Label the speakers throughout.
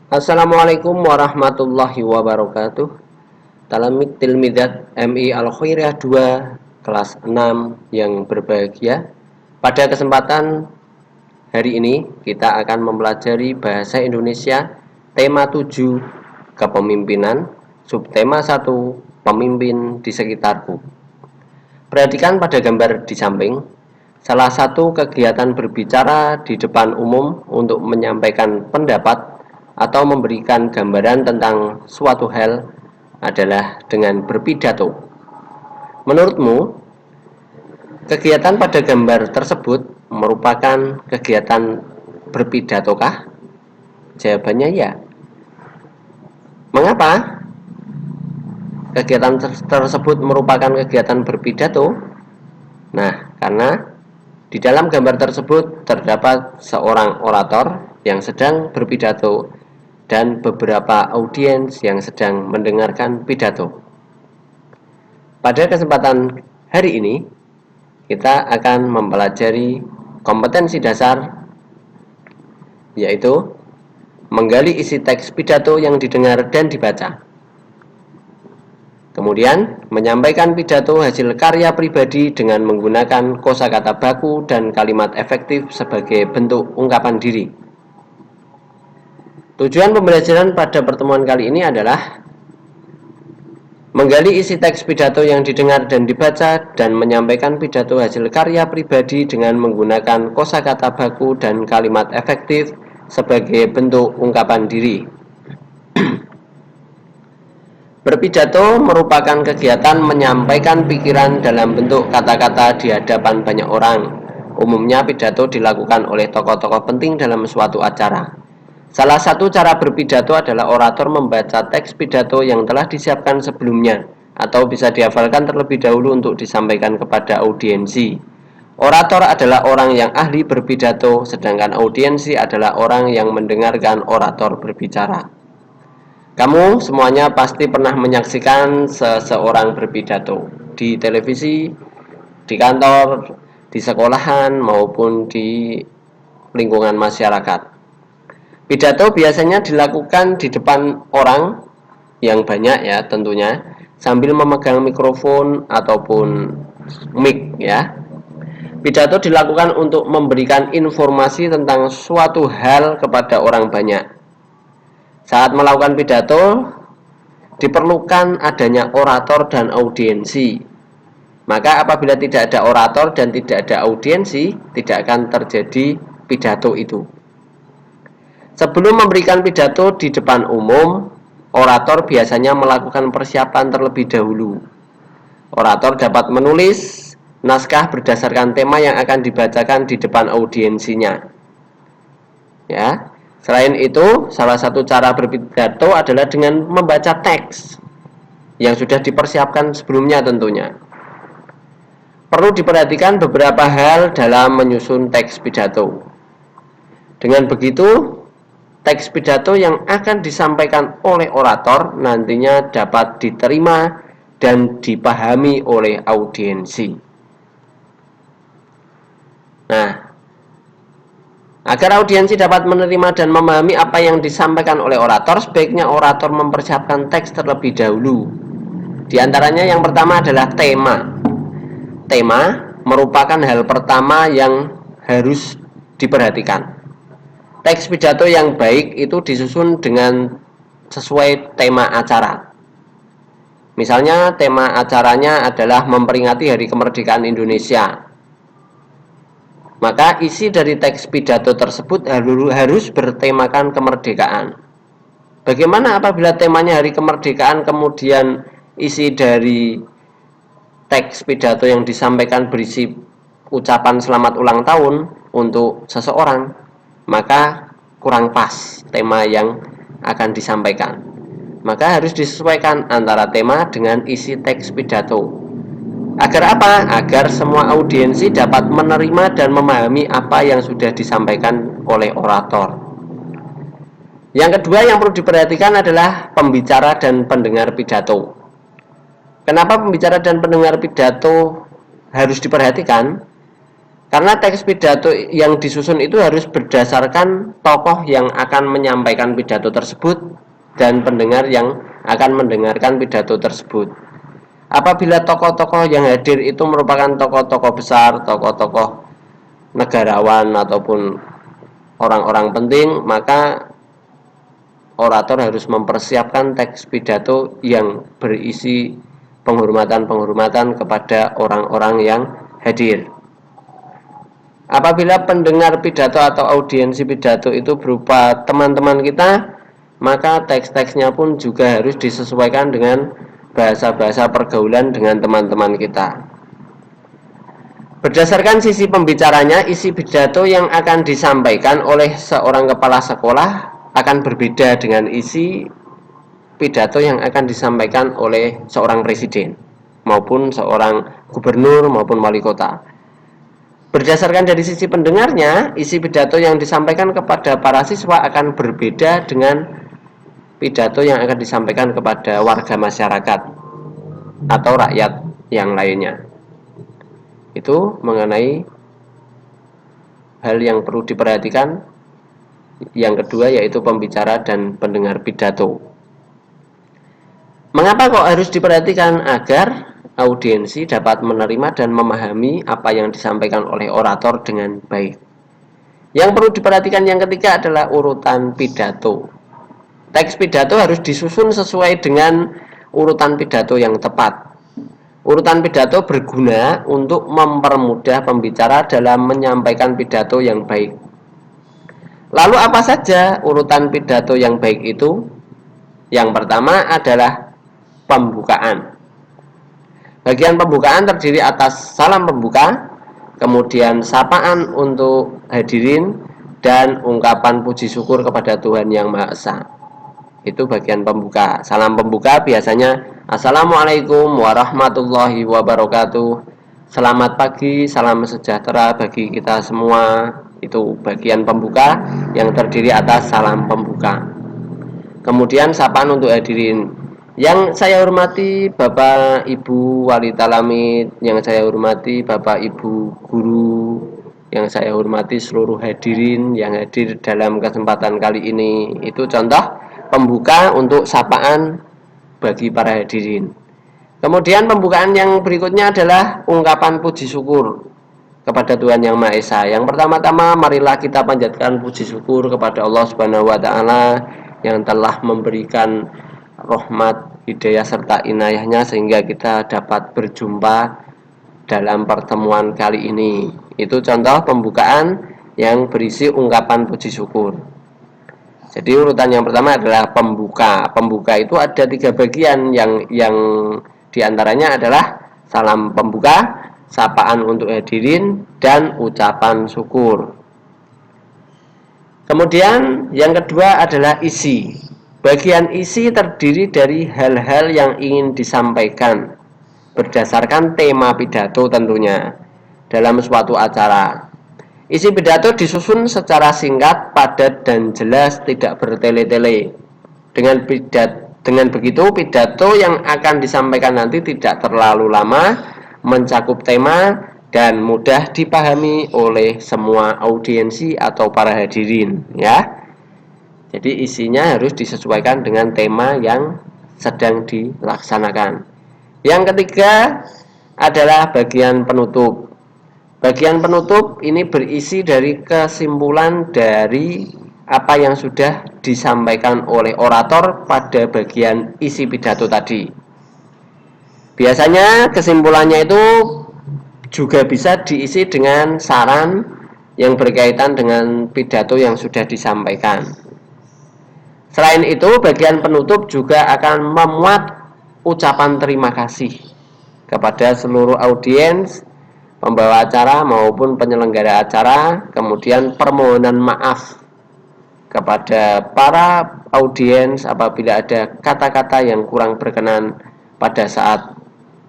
Speaker 1: Assalamualaikum warahmatullahi wabarakatuh. Talamid Tilmidat MI Al-Khairiyah 2 kelas 6 yang berbahagia. Pada kesempatan hari ini kita akan mempelajari bahasa Indonesia tema 7 kepemimpinan, subtema 1 pemimpin di sekitarku. Perhatikan pada gambar di samping. Salah satu kegiatan berbicara di depan umum untuk menyampaikan pendapat atau memberikan gambaran tentang suatu hal adalah dengan berpidato. Menurutmu, kegiatan pada gambar tersebut merupakan kegiatan berpidatokah? Jawabannya ya. Mengapa kegiatan tersebut merupakan kegiatan berpidato? Nah, karena di dalam gambar tersebut terdapat seorang orator yang sedang berpidato dan beberapa audiens yang sedang mendengarkan pidato. Pada kesempatan hari ini, kita akan mempelajari kompetensi dasar, yaitu menggali isi teks pidato yang didengar dan dibaca. Kemudian, menyampaikan pidato hasil karya pribadi dengan menggunakan kosakata baku dan kalimat efektif sebagai bentuk ungkapan diri. Tujuan pembelajaran pada pertemuan kali ini adalah menggali isi teks pidato yang didengar dan dibaca dan menyampaikan pidato hasil karya pribadi dengan menggunakan kosakata baku dan kalimat efektif sebagai bentuk ungkapan diri. Berpidato merupakan kegiatan menyampaikan pikiran dalam bentuk kata-kata di hadapan banyak orang. Umumnya pidato dilakukan oleh tokoh-tokoh penting dalam suatu acara. Salah satu cara berpidato adalah orator membaca teks pidato yang telah disiapkan sebelumnya atau bisa dihafalkan terlebih dahulu untuk disampaikan kepada audiensi. Orator adalah orang yang ahli berpidato, sedangkan audiensi adalah orang yang mendengarkan orator berbicara. Kamu semuanya pasti pernah menyaksikan seseorang berpidato di televisi, di kantor, di sekolahan, maupun di lingkungan masyarakat. Pidato biasanya dilakukan di depan orang yang banyak ya tentunya, sambil memegang mikrofon ataupun mic ya. Pidato dilakukan untuk memberikan informasi tentang suatu hal kepada orang banyak. Saat melakukan pidato, diperlukan adanya orator dan audiensi. Maka apabila tidak ada orator dan tidak ada audiensi, tidak akan terjadi pidato itu. Sebelum memberikan pidato di depan umum, orator biasanya melakukan persiapan terlebih dahulu. Orator dapat menulis naskah berdasarkan tema yang akan dibacakan di depan audiensinya. Ya, selain itu, salah satu cara berpidato adalah dengan membaca teks yang sudah dipersiapkan sebelumnya tentunya. Perlu diperhatikan beberapa hal dalam menyusun teks pidato. Dengan begitu, teks pidato yang akan disampaikan oleh orator nantinya dapat diterima dan dipahami oleh audiensi. Nah, agar audiensi dapat menerima dan memahami apa yang disampaikan oleh orator, sebaiknya orator mempersiapkan teks terlebih dahulu. Di antaranya yang pertama adalah tema. Tema merupakan hal pertama yang harus diperhatikan. Teks pidato yang baik itu disusun dengan sesuai tema acara. Misalnya tema acaranya adalah memperingati Hari Kemerdekaan Indonesia. Maka isi dari teks pidato tersebut harus bertemakan kemerdekaan. Bagaimana apabila temanya Hari Kemerdekaan kemudian isi dari teks pidato yang disampaikan berisi ucapan selamat ulang tahun untuk seseorang? Maka kurang pas tema yang akan disampaikan. Maka harus disesuaikan antara tema dengan isi teks pidato. Agar apa? Agar semua audiensi dapat menerima dan memahami apa yang sudah disampaikan oleh orator. Yang kedua yang perlu diperhatikan adalah pembicara dan pendengar pidato. Kenapa pembicara dan pendengar pidato harus diperhatikan? Karena teks pidato yang disusun itu harus berdasarkan tokoh yang akan menyampaikan pidato tersebut dan pendengar yang akan mendengarkan pidato tersebut. Apabila tokoh-tokoh yang hadir itu merupakan tokoh-tokoh besar, tokoh-tokoh negarawan ataupun orang-orang penting, maka orator harus mempersiapkan teks pidato yang berisi penghormatan-penghormatan kepada orang-orang yang hadir. Apabila pendengar pidato atau audiensi pidato itu berupa teman-teman kita, maka teks-teksnya pun juga harus disesuaikan dengan bahasa-bahasa pergaulan dengan teman-teman kita. Berdasarkan sisi pembicaranya, isi pidato yang akan disampaikan oleh seorang kepala sekolah akan berbeda dengan isi pidato yang akan disampaikan oleh seorang presiden maupun seorang gubernur maupun wali kota. Berdasarkan dari sisi pendengarnya, isi pidato yang disampaikan kepada para siswa akan berbeda dengan pidato yang akan disampaikan kepada warga masyarakat atau rakyat yang lainnya. Itu mengenai hal yang perlu diperhatikan. Yang kedua yaitu pembicara dan pendengar pidato. Mengapa kok harus diperhatikan? Agar audiensi dapat menerima dan memahami apa yang disampaikan oleh orator dengan baik. Yang perlu diperhatikan yang ketiga adalah urutan pidato. Teks pidato harus disusun sesuai dengan urutan pidato yang tepat. Urutan pidato berguna untuk mempermudah pembicara dalam menyampaikan pidato yang baik. Lalu apa saja urutan pidato yang baik itu? Yang pertama adalah pembukaan. Bagian pembukaan terdiri atas salam pembuka, kemudian sapaan untuk hadirin, dan ungkapan puji syukur kepada Tuhan Yang Maha Esa. Itu bagian pembuka. Salam pembuka biasanya Assalamualaikum warahmatullahi wabarakatuh. Selamat pagi, salam sejahtera bagi kita semua. Itu bagian pembuka yang terdiri atas salam pembuka. Kemudian sapaan untuk hadirin. Yang saya hormati Bapak Ibu Wali Talamid, yang saya hormati Bapak Ibu Guru, yang saya hormati seluruh hadirin yang hadir dalam kesempatan kali ini. Itu contoh pembuka untuk sapaan bagi para hadirin. Kemudian pembukaan yang berikutnya adalah ungkapan puji syukur kepada Tuhan Yang Maha Esa. Yang pertama-tama marilah kita panjatkan puji syukur kepada Allah Subhanahu wa taala yang telah memberikan rahmat, hidayah serta inayahnya sehingga kita dapat berjumpa dalam pertemuan kali ini. Itu contoh pembukaan yang berisi ungkapan puji syukur. Jadi urutan yang pertama adalah pembuka. Pembuka itu ada 3 bagian yang diantaranya adalah salam pembuka, sapaan untuk hadirin, dan ucapan syukur. Kemudian yang kedua adalah isi. Bagian isi terdiri dari hal-hal yang ingin disampaikan berdasarkan tema pidato tentunya dalam suatu acara. Isi pidato disusun secara singkat, padat, dan jelas, tidak bertele-tele. Dengan begitu pidato yang akan disampaikan nanti tidak terlalu lama, mencakup tema, dan mudah dipahami oleh semua audiensi atau para hadirin, ya. Jadi isinya harus disesuaikan dengan tema yang sedang dilaksanakan. Yang ketiga adalah bagian penutup. Bagian penutup ini berisi dari kesimpulan dari apa yang sudah disampaikan oleh orator pada bagian isi pidato tadi. Biasanya kesimpulannya itu juga bisa diisi dengan saran yang berkaitan dengan pidato yang sudah disampaikan. Selain itu, bagian penutup juga akan memuat ucapan terima kasih kepada seluruh audiens, pembawa acara maupun penyelenggara acara, kemudian permohonan maaf kepada para audiens apabila ada kata-kata yang kurang berkenan pada saat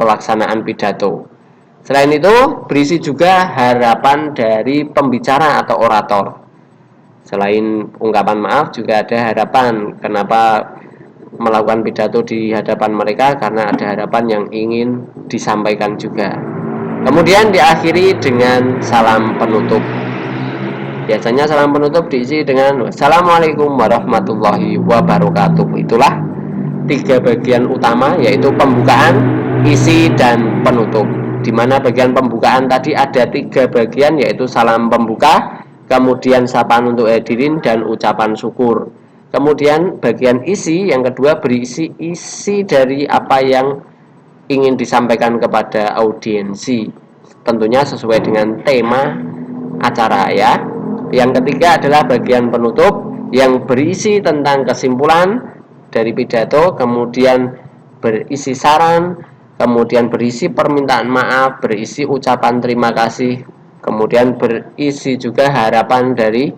Speaker 1: pelaksanaan pidato. Selain itu, berisi juga harapan dari pembicara atau orator. Selain ungkapan maaf juga ada harapan. Kenapa melakukan pidato di hadapan mereka? Karena ada harapan yang ingin disampaikan juga. Kemudian diakhiri dengan salam penutup. Biasanya salam penutup diisi dengan Assalamualaikum warahmatullahi wabarakatuh. Itulah 3 bagian utama, yaitu pembukaan, isi, dan penutup. Di mana bagian pembukaan tadi ada 3 bagian, yaitu salam pembuka, kemudian sapaan untuk hadirin, dan ucapan syukur. Kemudian bagian isi yang kedua berisi isi dari apa yang ingin disampaikan kepada audiensi, tentunya sesuai dengan tema acara ya. Yang ketiga adalah bagian penutup yang berisi tentang kesimpulan dari pidato, kemudian berisi saran, kemudian berisi permintaan maaf, berisi ucapan terima kasih, kemudian berisi juga harapan dari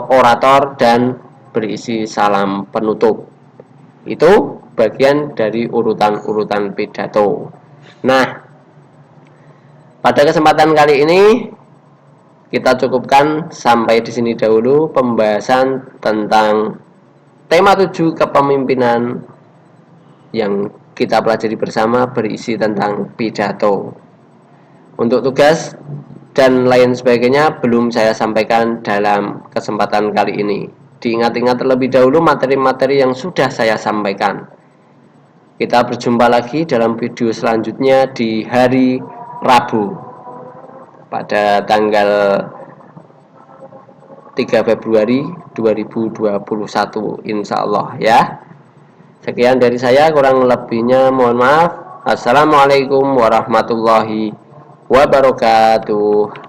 Speaker 1: orator, dan berisi salam penutup. Itu bagian dari urutan-urutan pidato. Nah, pada kesempatan kali ini kita cukupkan sampai di sini dahulu pembahasan tentang tema 7 kepemimpinan yang kita pelajari bersama, berisi tentang pidato. Untuk tugas dan lain sebagainya belum saya sampaikan dalam kesempatan kali ini. Diingat-ingat terlebih dahulu materi-materi yang sudah saya sampaikan. Kita berjumpa lagi dalam video selanjutnya di hari Rabu pada tanggal 3 Februari 2021 insya Allah ya. Sekian dari saya, kurang lebihnya mohon maaf. Assalamualaikum warahmatullahi wabarakatuh.